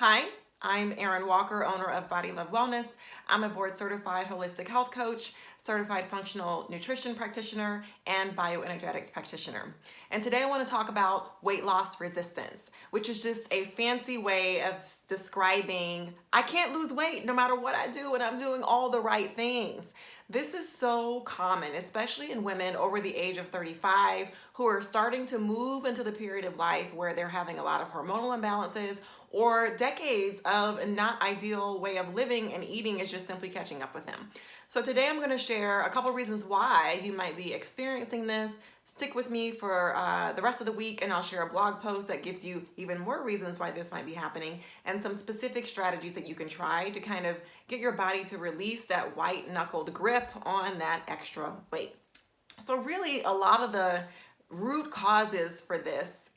Hi, I'm Erin Walker, owner of Body Love Wellness. I'm a board certified holistic health coach, certified functional nutrition practitioner, and bioenergetics practitioner. And today I want to talk about weight loss resistance, which is just a fancy way of describing I can't lose weight no matter what I do and I'm doing all the right things. This is so common, especially in women over the age of 35 who are starting to move into the period of life where they're having a lot of hormonal imbalances or decades of a not ideal way of living and eating is just simply catching up with them. So today I'm going to share a couple reasons why you might be experiencing this. Stick with me for the rest of the week and I'll share a blog post that gives you even more reasons why this might be happening and some specific strategies that you can try to kind of get your body to release that white-knuckled grip on that extra weight. So really a lot of the root causes for this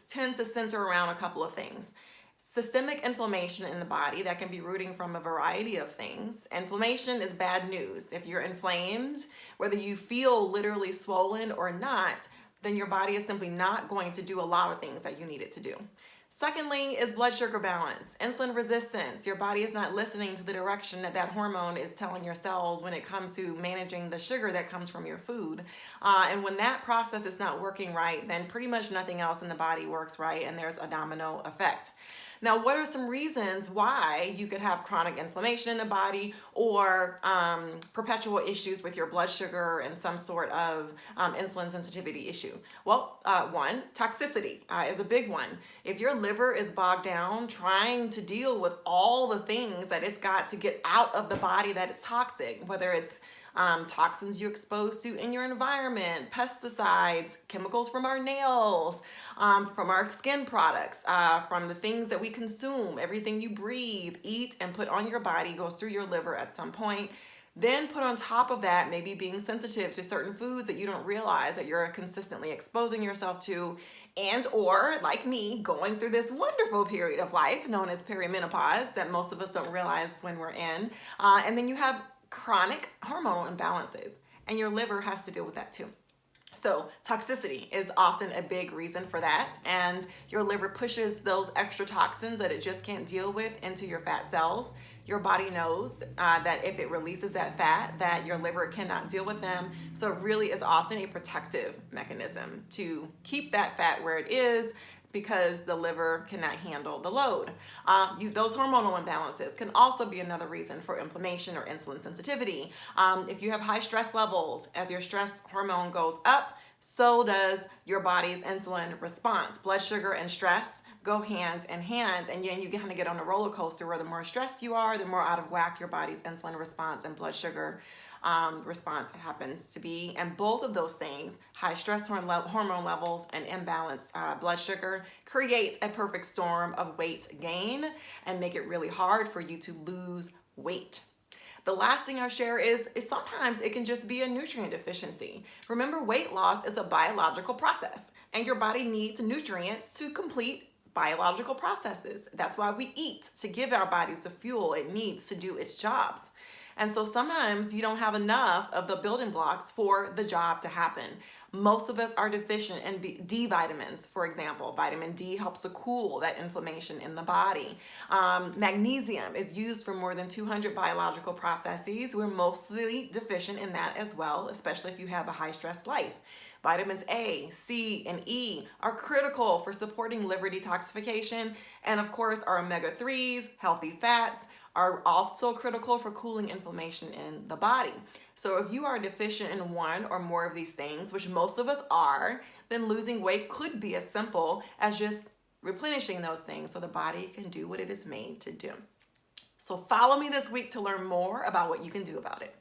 tend to center around a couple of things. Systemic inflammation in the body that can be rooting from a variety of things. Inflammation is bad news. If you're inflamed, whether you feel literally swollen or not, then your body is simply not going to do a lot of things that you need it to do. Secondly is blood sugar balance, insulin resistance. Your body is not listening to the direction that hormone is telling your cells when it comes to managing the sugar that comes from your food. And when that process is not working right, then pretty much nothing else in the body works right and there's a domino effect. Now, what are some reasons why you could have chronic inflammation in the body or perpetual issues with your blood sugar and some sort of insulin sensitivity issue? Well, one, toxicity is a big one. If your liver is bogged down trying to deal with all the things that it's got to get out of the body that it's toxic, whether it's toxins you expose to in your environment, pesticides, chemicals from our nails, from our skin products, from the things that we consume, everything you breathe, eat, and put on your body goes through your liver at some point. Then put on top of that maybe being sensitive to certain foods that you don't realize that you're consistently exposing yourself to, and or like me going through this wonderful period of life known as perimenopause that most of us don't realize when we're in, and then you have chronic hormonal imbalances and your liver has to deal with that too. So toxicity is often a big reason for that, and your liver pushes those extra toxins that it just can't deal with into your fat cells. Your body knows that if it releases that fat, that your liver cannot deal with them. So it really is often a protective mechanism to keep that fat where it is because the liver cannot handle the load. Those hormonal imbalances can also be another reason for inflammation or insulin sensitivity. If you have high stress levels, as your stress hormone goes up, so does your body's insulin response. Blood sugar and stress go hands in hand, and then you kind of get on a roller coaster where the more stressed you are, the more out of whack your body's insulin response and blood sugar response happens to be. And both of those things, high stress hormone levels and imbalanced blood sugar, creates a perfect storm of weight gain and make it really hard for you to lose weight. The last thing I'll share is sometimes it can just be a nutrient deficiency. Remember, weight loss is a biological process and your body needs nutrients to complete biological processes. That's why we eat, to give our bodies the fuel it needs to do its jobs. And so sometimes you don't have enough of the building blocks for the job to happen. Most of us are deficient in D vitamins, for example. Vitamin D helps to cool that inflammation in the body. Magnesium is used for more than 200 biological processes. We're mostly deficient in that as well, especially if you have a high stress life. Vitamins A, C, and E are critical for supporting liver detoxification. And of course, our omega-3s, healthy fats, are also critical for cooling inflammation in the body. So if you are deficient in one or more of these things, which most of us are, then losing weight could be as simple as just replenishing those things so the body can do what it is made to do. So follow me this week to learn more about what you can do about it.